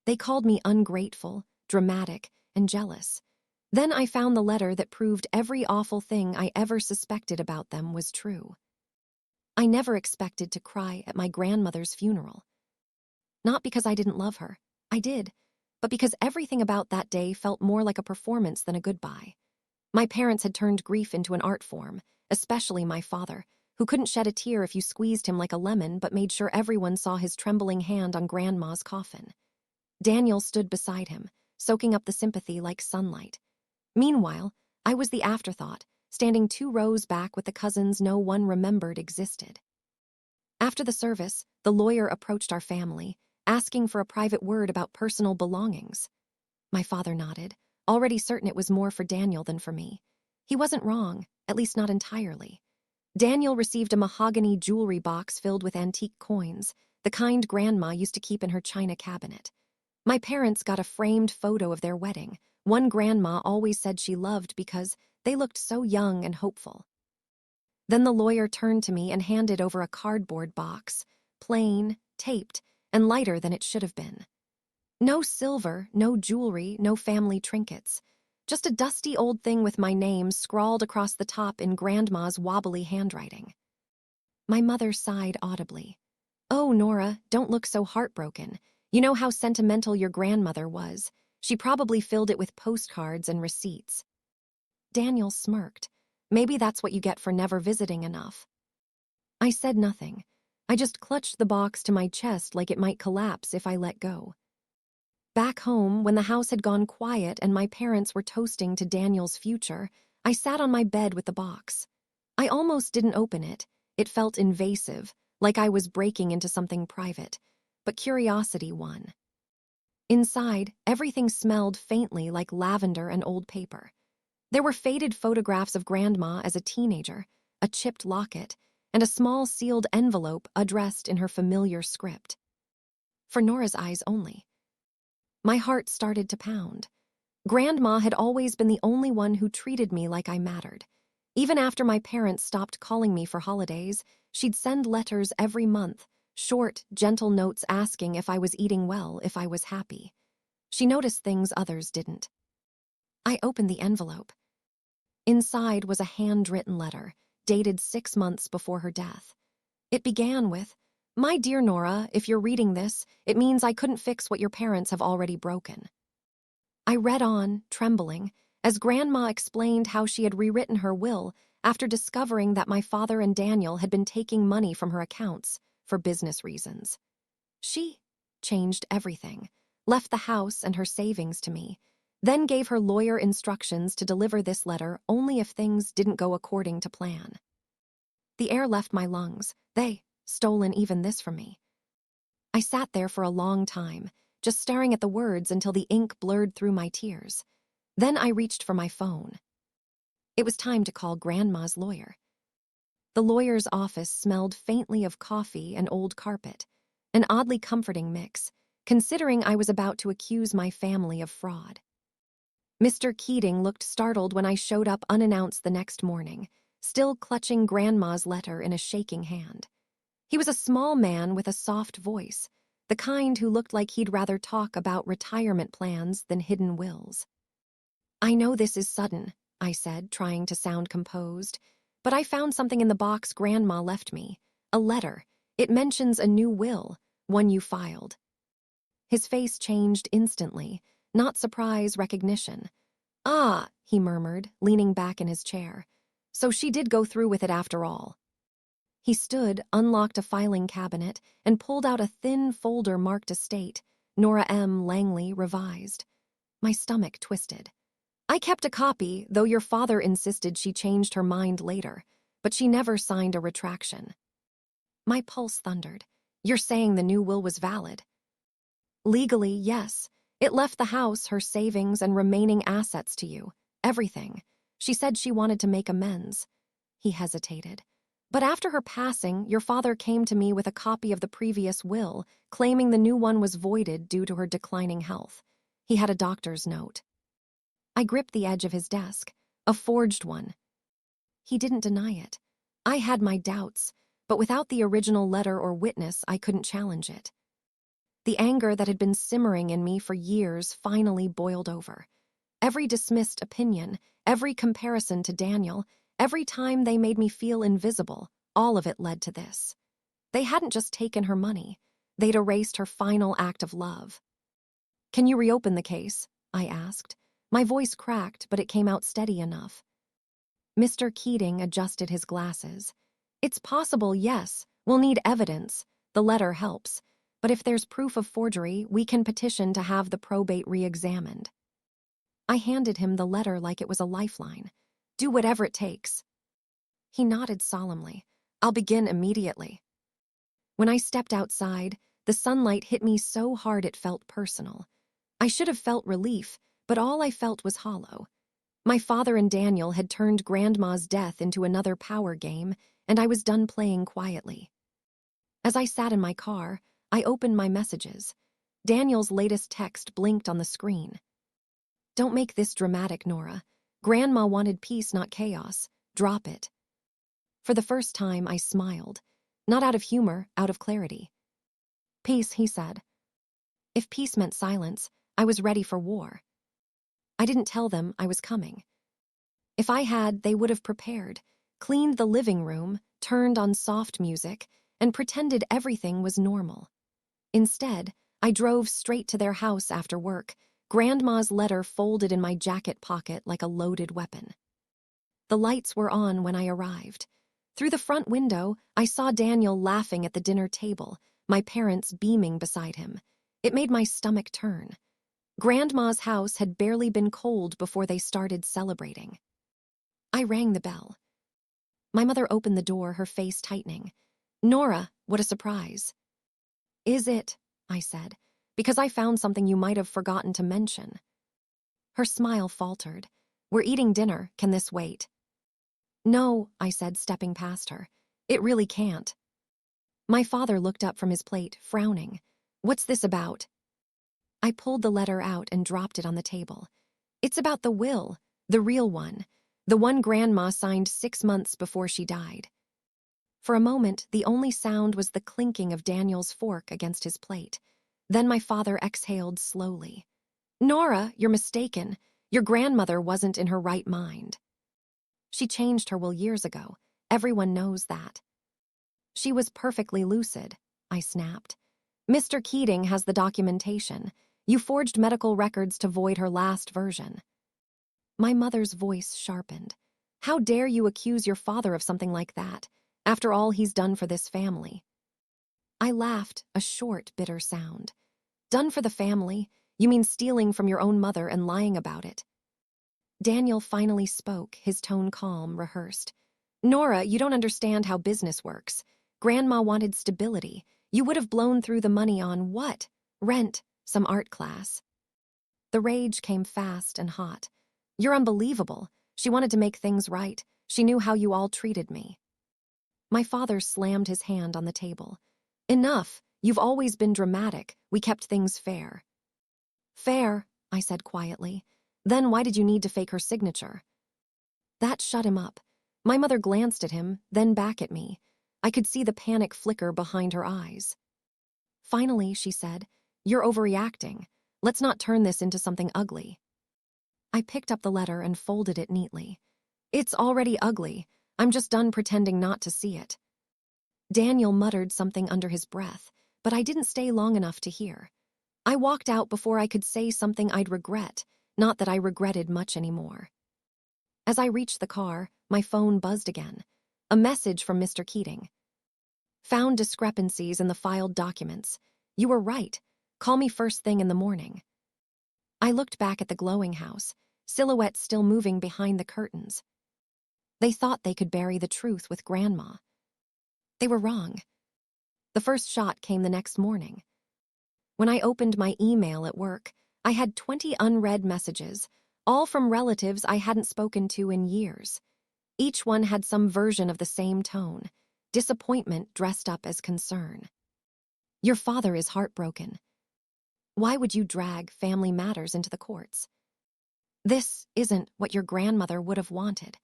They called me ungrateful, dramatic, and jealous. Then I found the letter that proved every awful thing I ever suspected about them was true. I never expected to cry at my grandmother's funeral. Not because I didn't love her. I did. But because everything about that day felt more like a performance than a goodbye. My parents had turned grief into an art form, especially my father, who couldn't shed a tear if you squeezed him like a lemon but made sure everyone saw his trembling hand on Grandma's coffin. Daniel stood beside him, soaking up the sympathy like sunlight. Meanwhile, I was the afterthought, standing 2 rows back with the cousins no one remembered existed. After the service, the lawyer approached our family, asking for a private word about personal belongings. My father nodded, already certain it was more for Daniel than for me. He wasn't wrong, at least not entirely. Daniel received a mahogany jewelry box filled with antique coins, the kind Grandma used to keep in her china cabinet. My parents got a framed photo of their wedding, one Grandma always said she loved because they looked so young and hopeful. Then the lawyer turned to me and handed over a cardboard box, plain, taped, and lighter than it should have been. No silver, no jewelry, no family trinkets. Just a dusty old thing with my name scrawled across the top in Grandma's wobbly handwriting. My mother sighed audibly. "Oh, Nora, don't look so heartbroken. You know how sentimental your grandmother was. She probably filled it with postcards and receipts." Daniel smirked. Maybe that's what you get for never visiting enough. I said nothing. I just clutched the box to my chest like it might collapse if I let go. Back home, when the house had gone quiet and my parents were toasting to Daniel's future, I sat on my bed with the box. I almost didn't open it. It felt invasive, like I was breaking into something private. But curiosity won. Inside, everything smelled faintly like lavender and old paper. There were faded photographs of Grandma as a teenager, a chipped locket, and a small sealed envelope addressed in her familiar script. For Nora's eyes only. My heart started to pound. Grandma had always been the only one who treated me like I mattered. Even after my parents stopped calling me for holidays, she'd send letters every month, short, gentle notes asking if I was eating well, if I was happy. She noticed things others didn't. I opened the envelope. Inside was a handwritten letter, dated 6 months before her death. It began with, "My dear Nora, if you're reading this, it means I couldn't fix what your parents have already broken." I read on, trembling, as Grandma explained how she had rewritten her will after discovering that my father and Daniel had been taking money from her accounts for business reasons. She changed everything, left the house and her savings to me, then gave her lawyer instructions to deliver this letter only if things didn't go according to plan. The air left my lungs. They stolen even this from me. I sat there for a long time, just staring at the words until the ink blurred through my tears. Then I reached for my phone. It was time to call Grandma's lawyer. The lawyer's office smelled faintly of coffee and old carpet, an oddly comforting mix, considering I was about to accuse my family of fraud. Mr. Keating looked startled when I showed up unannounced the next morning, still clutching Grandma's letter in a shaking hand. He was a small man with a soft voice, the kind who looked like he'd rather talk about retirement plans than hidden wills. "I know this is sudden," I said, trying to sound composed, "but I found something in the box Grandma left me. A letter. It mentions a new will, one you filed." His face changed instantly, not surprise, recognition. "Ah," he murmured, leaning back in his chair. "So she did go through with it after all." He stood, unlocked a filing cabinet, and pulled out a thin folder marked estate, Nora M. Langley, revised. My stomach twisted. "I kept a copy, though your father insisted she changed her mind later, but she never signed a retraction." My pulse thundered. "You're saying the new will was valid?" "Legally, yes. It left the house, her savings, and remaining assets to you. Everything. She said she wanted to make amends." He hesitated. "But after her passing, your father came to me with a copy of the previous will, claiming the new one was voided due to her declining health. He had a doctor's note." I gripped the edge of his desk. "A forged one." He didn't deny it. I had my doubts, but without the original letter or witness, I couldn't challenge it. The anger that had been simmering in me for years finally boiled over. Every dismissed opinion, every comparison to Daniel, every time they made me feel invisible, all of it led to this. They hadn't just taken her money. They'd erased her final act of love. "Can you reopen the case?" I asked. My voice cracked, but it came out steady enough. Mr. Keating adjusted his glasses. "It's possible, yes. We'll need evidence. The letter helps. But if there's proof of forgery, we can petition to have the probate re-examined." I handed him the letter like it was a lifeline. "Do whatever it takes." He nodded solemnly. "I'll begin immediately." When I stepped outside, the sunlight hit me so hard it felt personal. I should have felt relief, but all I felt was hollow. My father and Daniel had turned Grandma's death into another power game, and I was done playing quietly. As I sat in my car, I opened my messages. Daniel's latest text blinked on the screen. "Don't make this dramatic, Nora. Grandma wanted peace, not chaos. Drop it." For the first time, I smiled. Not out of humor, out of clarity. "Peace," he said. If peace meant silence, I was ready for war. I didn't tell them I was coming. If I had, they would have prepared, cleaned the living room, turned on soft music, and pretended everything was normal. Instead, I drove straight to their house after work, Grandma's letter folded in my jacket pocket like a loaded weapon. The lights were on when I arrived. Through the front window, I saw Daniel laughing at the dinner table, my parents beaming beside him. It made my stomach turn. Grandma's house had barely been cold before they started celebrating. I rang the bell. My mother opened the door, her face tightening. "Nora, what a surprise." "Is it?" I said, "because I found something you might have forgotten to mention." Her smile faltered. "We're eating dinner. Can this wait?" "No," I said, stepping past her. "It really can't." My father looked up from his plate, frowning. "What's this about?" I pulled the letter out and dropped it on the table. "It's about the will, the real one, the one Grandma signed 6 months before she died." For a moment, the only sound was the clinking of Daniel's fork against his plate. Then my father exhaled slowly. "Nora, you're mistaken. Your grandmother wasn't in her right mind. She changed her will years ago. Everyone knows that." "She was perfectly lucid," I snapped. "Mr. Keating has the documentation. You forged medical records to void her last version." My mother's voice sharpened. "How dare you accuse your father of something like that, after all he's done for this family?" I laughed, a short, bitter sound. "Done for the family? You mean stealing from your own mother and lying about it?" Daniel finally spoke, his tone calm, rehearsed. "Nora, you don't understand how business works. Grandma wanted stability. You would have blown through the money on what? Rent, some art class." The rage came fast and hot. "You're unbelievable. She wanted to make things right. She knew how you all treated me." My father slammed his hand on the table. "Enough. You've always been dramatic. We kept things fair." "Fair," I said quietly. "Then why did you need to fake her signature?" That shut him up. My mother glanced at him, then back at me. I could see the panic flicker behind her eyes. Finally, she said, "You're overreacting. Let's not turn this into something ugly." I picked up the letter and folded it neatly. "It's already ugly. I'm just done pretending not to see it." Daniel muttered something under his breath, but I didn't stay long enough to hear. I walked out before I could say something I'd regret, not that I regretted much anymore. As I reached the car, my phone buzzed again. A message from Mr. Keating. "Found discrepancies in the filed documents. You were right. Call me first thing in the morning." I looked back at the glowing house, silhouettes still moving behind the curtains. They thought they could bury the truth with Grandma. They were wrong. The first shot came the next morning. When I opened my email at work, I had 20 unread messages, all from relatives I hadn't spoken to in years. Each one had some version of the same tone, disappointment dressed up as concern. "Your father is heartbroken. Why would you drag family matters into the courts? This isn't what your grandmother would have wanted."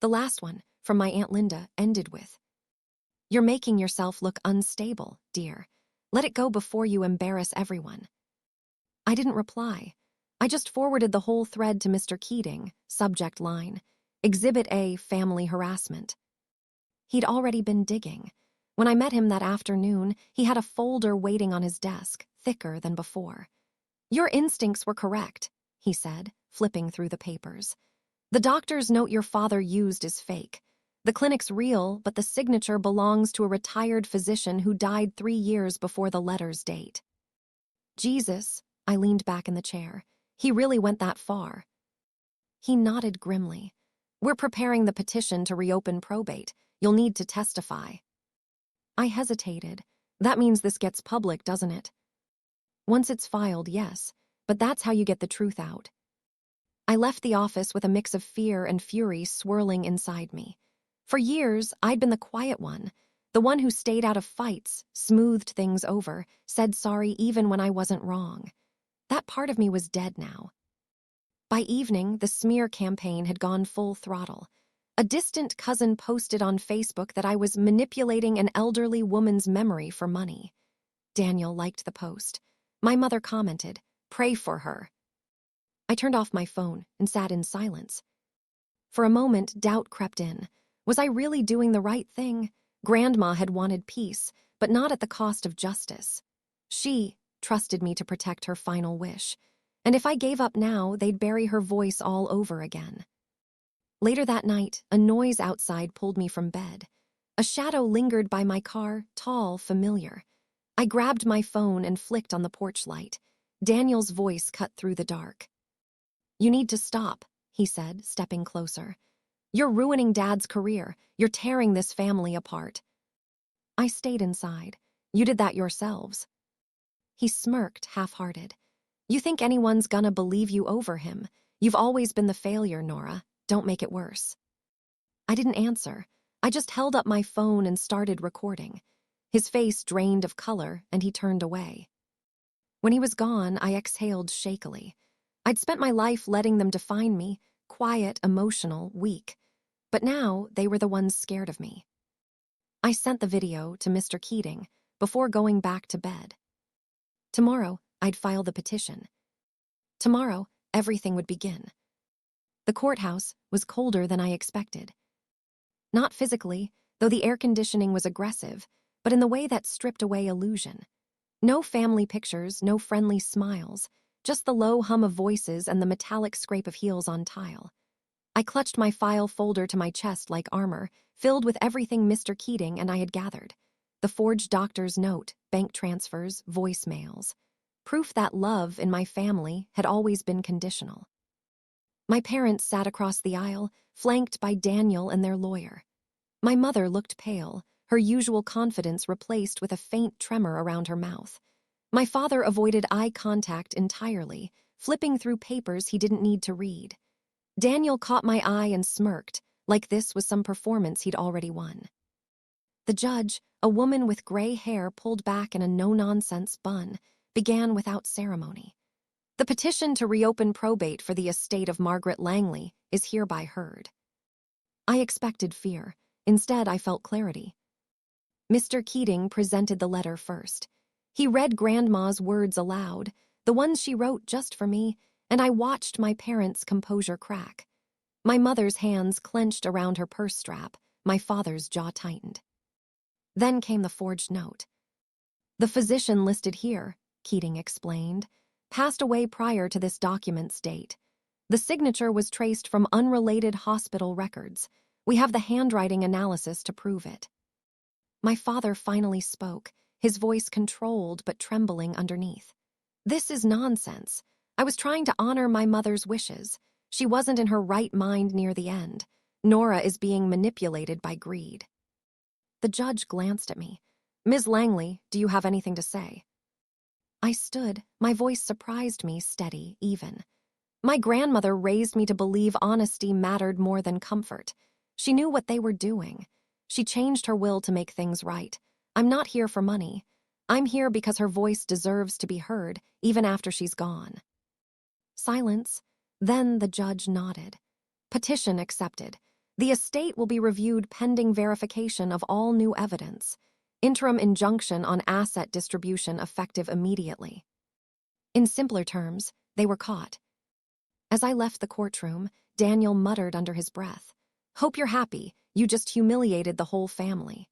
The last one, from my Aunt Linda, ended with, "You're making yourself look unstable, dear. Let it go before you embarrass everyone." I didn't reply. I just forwarded the whole thread to Mr. Keating, subject line, Exhibit A, family harassment. He'd already been digging. When I met him that afternoon, he had a folder waiting on his desk, thicker than before. "Your instincts were correct," he said, flipping through the papers. "The doctor's note your father used is fake. The clinic's real, but the signature belongs to a retired physician who died 3 years before the letter's date." Jesus, I leaned back in the chair. He really went that far. He nodded grimly. "We're preparing the petition to reopen probate. You'll need to testify." I hesitated. "That means this gets public, doesn't it?" "Once it's filed, yes, but that's how you get the truth out." I left the office with a mix of fear and fury swirling inside me. For years, I'd been the quiet one, the one who stayed out of fights, smoothed things over, said sorry even when I wasn't wrong. That part of me was dead now. By evening, the smear campaign had gone full throttle. A distant cousin posted on Facebook that I was manipulating an elderly woman's memory for money. Daniel liked the post. My mother commented, "Pray for her." I turned off my phone and sat in silence. For a moment, doubt crept in. Was I really doing the right thing? Grandma had wanted peace, but not at the cost of justice. She trusted me to protect her final wish. And if I gave up now, they'd bury her voice all over again. Later that night, a noise outside pulled me from bed. A shadow lingered by my car, tall, familiar. I grabbed my phone and flicked on the porch light. Daniel's voice cut through the dark. "You need to stop," he said, stepping closer. "You're ruining Dad's career. You're tearing this family apart." I stayed inside. "You did that yourselves." He smirked, half-hearted. "You think anyone's gonna believe you over him? You've always been the failure, Nora. Don't make it worse." I didn't answer. I just held up my phone and started recording. His face drained of color, and he turned away. When he was gone, I exhaled shakily. I'd spent my life letting them define me, quiet, emotional, weak. But now, they were the ones scared of me. I sent the video to Mr. Keating before going back to bed. Tomorrow, I'd file the petition. Tomorrow, everything would begin. The courthouse was colder than I expected. Not physically, though the air conditioning was aggressive, but in the way that stripped away illusion. No family pictures, no friendly smiles, just the low hum of voices and the metallic scrape of heels on tile. I clutched my file folder to my chest like armor, filled with everything Mr. Keating and I had gathered. The forged doctor's note, bank transfers, voicemails. Proof that love in my family had always been conditional. My parents sat across the aisle, flanked by Daniel and their lawyer. My mother looked pale, her usual confidence replaced with a faint tremor around her mouth. My father avoided eye contact entirely, flipping through papers he didn't need to read. Daniel caught my eye and smirked, like this was some performance he'd already won. The judge, a woman with gray hair pulled back in a no-nonsense bun, began without ceremony. "The petition to reopen probate for the estate of Margaret Langley is hereby heard." I expected fear. Instead, I felt clarity. Mr. Keating presented the letter first. He read Grandma's words aloud, the ones she wrote just for me, and I watched my parents' composure crack. My mother's hands clenched around her purse strap, my father's jaw tightened. Then came the forged note. "The physician listed here," Keating explained, "passed away prior to this document's date. The signature was traced from unrelated hospital records. We have the handwriting analysis to prove it." My father finally spoke, his voice controlled but trembling underneath. "This is nonsense. I was trying to honor my mother's wishes. She wasn't in her right mind near the end. Nora is being manipulated by greed." The judge glanced at me. "Ms. Langley, do you have anything to say?" I stood, my voice surprised me, steady, even. My grandmother raised me to believe honesty mattered more than comfort. She knew what they were doing. She changed her will to make things right. I'm not here for money. I'm here because her voice deserves to be heard, even after she's gone. Silence. Then the judge nodded. "Petition accepted. The estate will be reviewed pending verification of all new evidence. Interim injunction on asset distribution effective immediately. In simpler terms, they were caught. As I left the courtroom, Daniel muttered under his breath, "Hope you're happy. You just humiliated the whole family."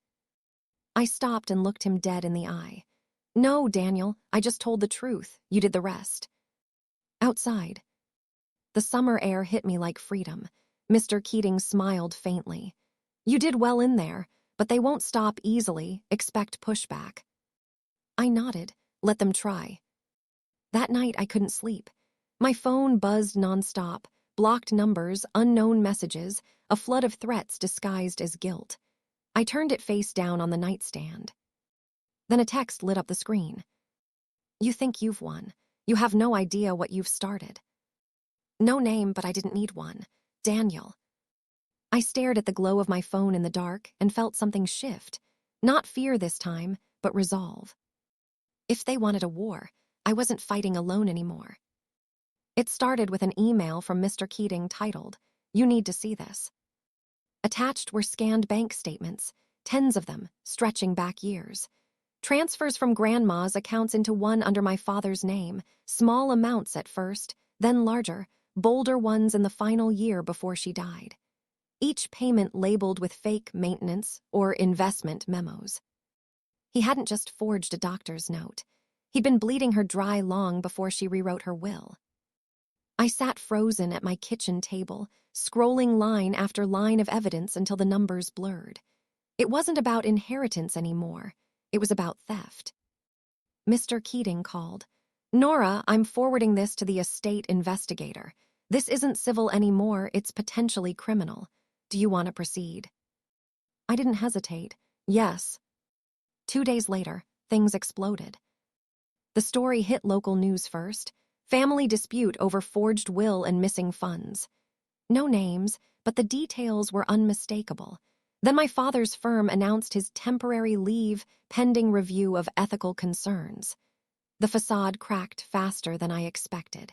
I stopped and looked him dead in the eye. "No, Daniel, I just told the truth. You did the rest." Outside, the summer air hit me like freedom. Mr. Keating smiled faintly. "You did well in there, but they won't stop easily. Expect pushback." I nodded. Let them try. That night I couldn't sleep. My phone buzzed nonstop, blocked numbers, unknown messages, a flood of threats disguised as guilt. I turned it face down on the nightstand. Then a text lit up the screen. "You think you've won. You have no idea what you've started." No name, but I didn't need one. Daniel. I stared at the glow of my phone in the dark and felt something shift. Not fear this time, but resolve. If they wanted a war, I wasn't fighting alone anymore. It started with an email from Mr. Keating titled, "You need to see this." Attached were scanned bank statements, tens of them, stretching back years. Transfers from Grandma's accounts into one under my father's name, small amounts at first, then larger, bolder ones in the final year before she died. Each payment labeled with fake maintenance or investment memos. He hadn't just forged a doctor's note. He'd been bleeding her dry long before she rewrote her will. I sat frozen at my kitchen table, scrolling line after line of evidence until the numbers blurred. It wasn't about inheritance anymore. It was about theft. Mr. Keating called. "Nora, I'm forwarding this to the estate investigator. This isn't civil anymore, it's potentially criminal. Do you want to proceed?" I didn't hesitate. Yes. 2 days later, things exploded. The story hit local news first. Family dispute over forged will and missing funds. No names, but the details were unmistakable. Then my father's firm announced his temporary leave pending review of ethical concerns. The facade cracked faster than I expected.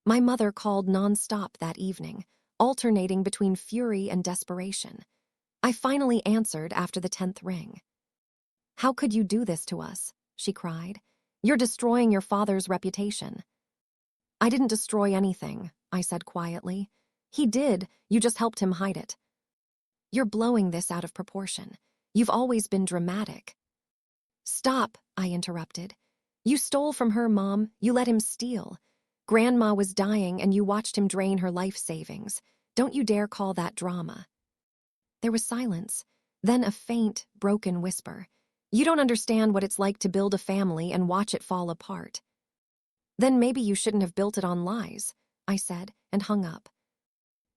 My mother called nonstop that evening, alternating between fury and desperation. I finally answered after the 10th ring. "How could you do this to us?" she cried. "You're destroying your father's reputation." "I didn't destroy anything," I said quietly. "He did, you just helped him hide it." "You're blowing this out of proportion. You've always been dramatic." "Stop," I interrupted. "You stole from her, Mom. You let him steal. Grandma was dying and you watched him drain her life savings. Don't you dare call that drama." There was silence, then a faint, broken whisper. "You don't understand what it's like to build a family and watch it fall apart." "Then maybe you shouldn't have built it on lies," I said, and hung up.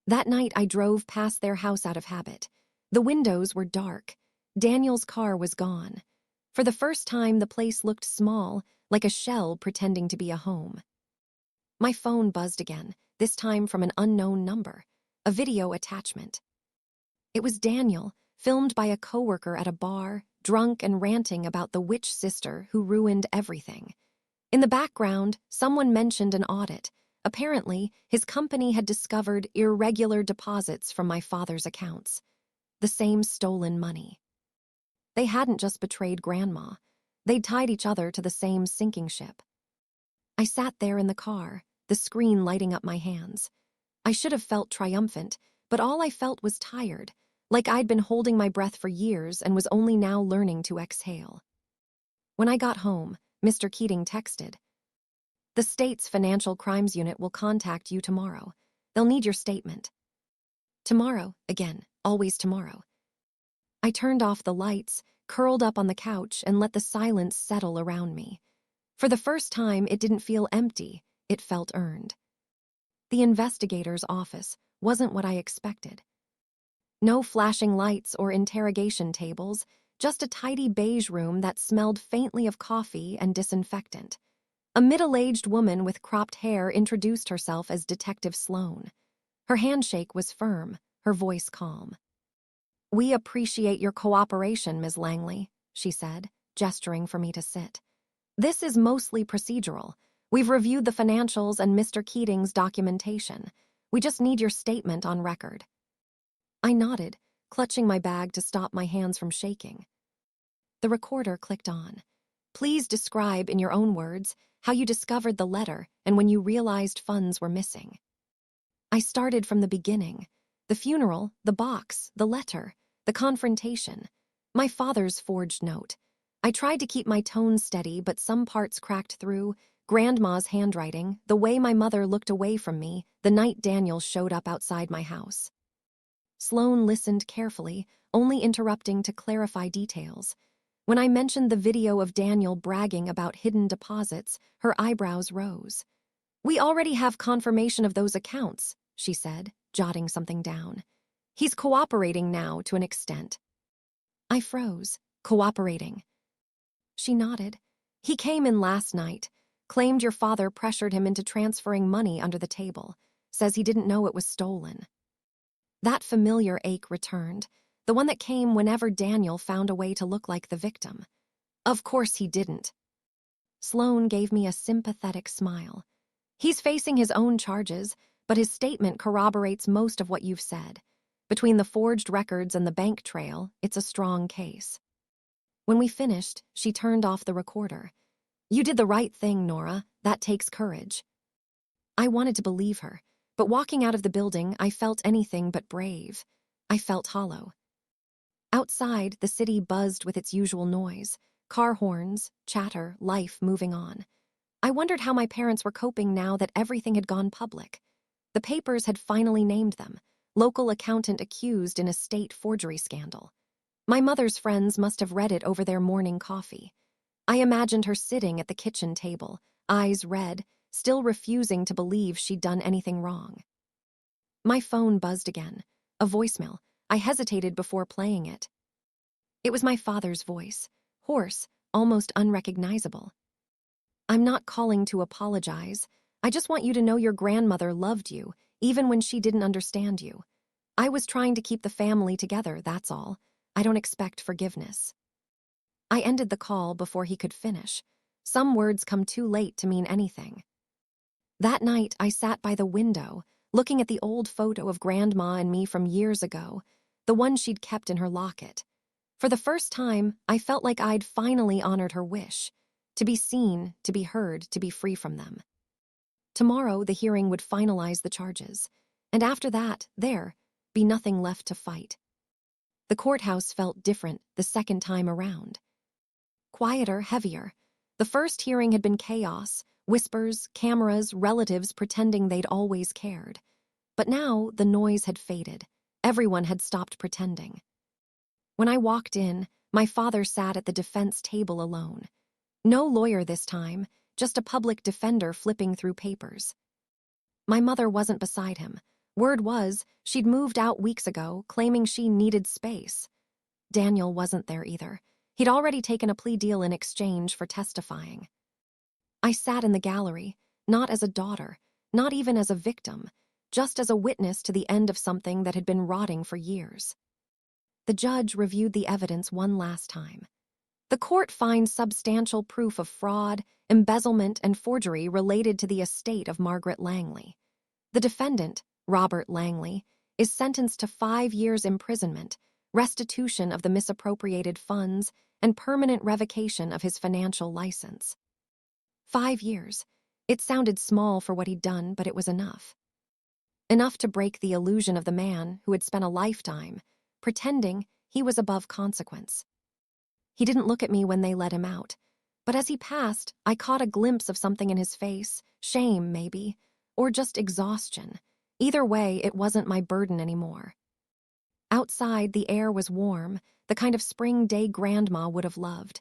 That night I drove past their house out of habit. The windows were dark. Daniel's car was gone. For the first time, the place looked small, like a shell pretending to be a home. My phone buzzed again, this time from an unknown number, a video attachment. It was Daniel, filmed by a coworker at a bar, drunk and ranting about the witch sister who ruined everything. In the background, someone mentioned an audit. Apparently, his company had discovered irregular deposits from my father's accounts. The same stolen money. They hadn't just betrayed Grandma. They'd tied each other to the same sinking ship. I sat there in the car, the screen lighting up my hands. I should have felt triumphant, but all I felt was tired, like I'd been holding my breath for years and was only now learning to exhale. When I got home, Mr. Keating texted, "The state's Financial Crimes Unit will contact you tomorrow. They'll need your statement." Tomorrow, again, always tomorrow. I turned off the lights, curled up on the couch, and let the silence settle around me. For the first time, it didn't feel empty, it felt earned. The investigator's office wasn't what I expected. No flashing lights or interrogation tables, just a tidy beige room that smelled faintly of coffee and disinfectant. A middle-aged woman with cropped hair introduced herself as Detective Sloan. Her handshake was firm, her voice calm. "We appreciate your cooperation, Ms. Langley," she said, gesturing for me to sit. "This is mostly procedural. We've reviewed the financials and Mr. Keating's documentation. We just need your statement on record." I nodded, clutching my bag to stop my hands from shaking. The recorder clicked on. Please describe in your own words how you discovered the letter and when you realized funds were missing. I started from the beginning. The funeral, the box, the letter, the confrontation. My father's forged note. I tried to keep my tone steady, but some parts cracked through. Grandma's handwriting, the way my mother looked away from me the night Daniel showed up outside my house. Sloane listened carefully, only interrupting to clarify details. When I mentioned the video of Daniel bragging about hidden deposits, her eyebrows rose. We already have confirmation of those accounts, she said, jotting something down. He's cooperating now to an extent. I froze. Cooperating. She nodded. He came in last night, claimed your father pressured him into transferring money under the table, says he didn't know it was stolen. That familiar ache returned, the one that came whenever Daniel found a way to look like the victim. Of course he didn't. Sloane gave me a sympathetic smile. He's facing his own charges, but his statement corroborates most of what you've said. Between the forged records and the bank trail, it's a strong case. When we finished, she turned off the recorder. You did the right thing, Nora. That takes courage. I wanted to believe her, but walking out of the building, I felt anything but brave. I felt hollow. Outside, the city buzzed with its usual noise. Car horns, chatter, life moving on. I wondered how my parents were coping now that everything had gone public. The papers had finally named them. Local accountant accused in a state forgery scandal. My mother's friends must have read it over their morning coffee. I imagined her sitting at the kitchen table, eyes red, still refusing to believe she'd done anything wrong. My phone buzzed again. A voicemail. I hesitated before playing it. It was my father's voice, hoarse, almost unrecognizable. I'm not calling to apologize. I just want you to know your grandmother loved you, even when she didn't understand you. I was trying to keep the family together, that's all. I don't expect forgiveness. I ended the call before he could finish. Some words come too late to mean anything. That night, I sat by the window, looking at the old photo of Grandma and me from years ago, the one she'd kept in her locket. For the first time, I felt like I'd finally honored her wish, to be seen, to be heard, to be free from them. Tomorrow, the hearing would finalize the charges, and after that, be nothing left to fight. The courthouse felt different the second time around. Quieter, heavier. The first hearing had been chaos, whispers, cameras, relatives pretending they'd always cared. But now, the noise had faded. Everyone had stopped pretending. When I walked in, my father sat at the defense table alone. No lawyer this time, just a public defender flipping through papers. My mother wasn't beside him. Word was, she'd moved out weeks ago, claiming she needed space. Daniel wasn't there either. He'd already taken a plea deal in exchange for testifying. I sat in the gallery, not as a daughter, not even as a victim, just as a witness to the end of something that had been rotting for years. The judge reviewed the evidence one last time. The court finds substantial proof of fraud, embezzlement, and forgery related to the estate of Margaret Langley. The defendant, Robert Langley, is sentenced to 5 years imprisonment, restitution of the misappropriated funds, and permanent revocation of his financial license. 5 years. It sounded small for what he'd done, but it was enough. Enough to break the illusion of the man who had spent a lifetime pretending he was above consequence. He didn't look at me when they let him out, but as he passed, I caught a glimpse of something in his face, shame maybe, or just exhaustion. Either way, it wasn't my burden anymore. Outside, the air was warm, the kind of spring day Grandma would have loved.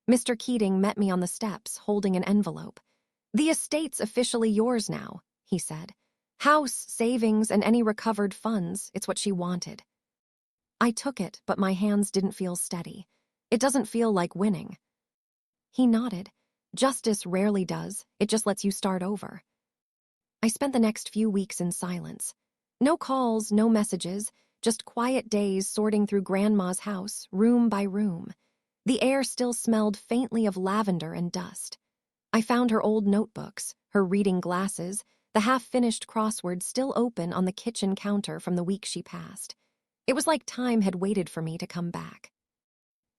Mr. Keating met me on the steps, holding an envelope. "The estate's officially yours now," he said. "House, savings, and any recovered funds, it's what she wanted." I took it, but my hands didn't feel steady. It doesn't feel like winning. He nodded. Justice rarely does, it just lets you start over. I spent the next few weeks in silence. No calls, no messages, just quiet days sorting through Grandma's house, room by room. The air still smelled faintly of lavender and dust. I found her old notebooks, her reading glasses, the half-finished crossword still open on the kitchen counter from the week she passed. It was like time had waited for me to come back.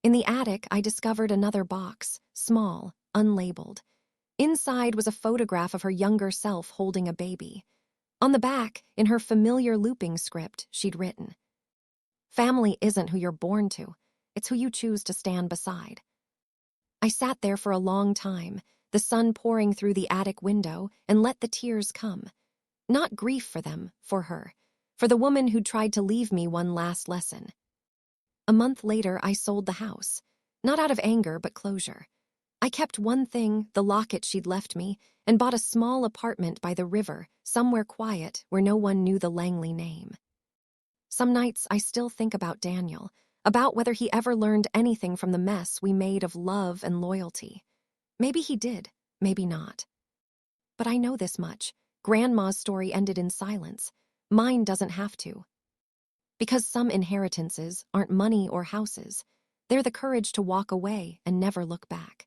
In the attic, I discovered another box, small, unlabeled. Inside was a photograph of her younger self holding a baby. On the back, in her familiar looping script, she'd written, "Family isn't who you're born to, it's who you choose to stand beside." I sat there for a long time, the sun pouring through the attic window, and let the tears come. Not grief for them, for her, for the woman who'd tried to leave me one last lesson. A month later, I sold the house, not out of anger but closure. I kept one thing, the locket she'd left me, and bought a small apartment by the river, somewhere quiet where no one knew the Langley name. Some nights I still think about Daniel, about whether he ever learned anything from the mess we made of love and loyalty. Maybe he did, maybe not. But I know this much. Grandma's story ended in silence. Mine doesn't have to. Because some inheritances aren't money or houses. They're the courage to walk away and never look back.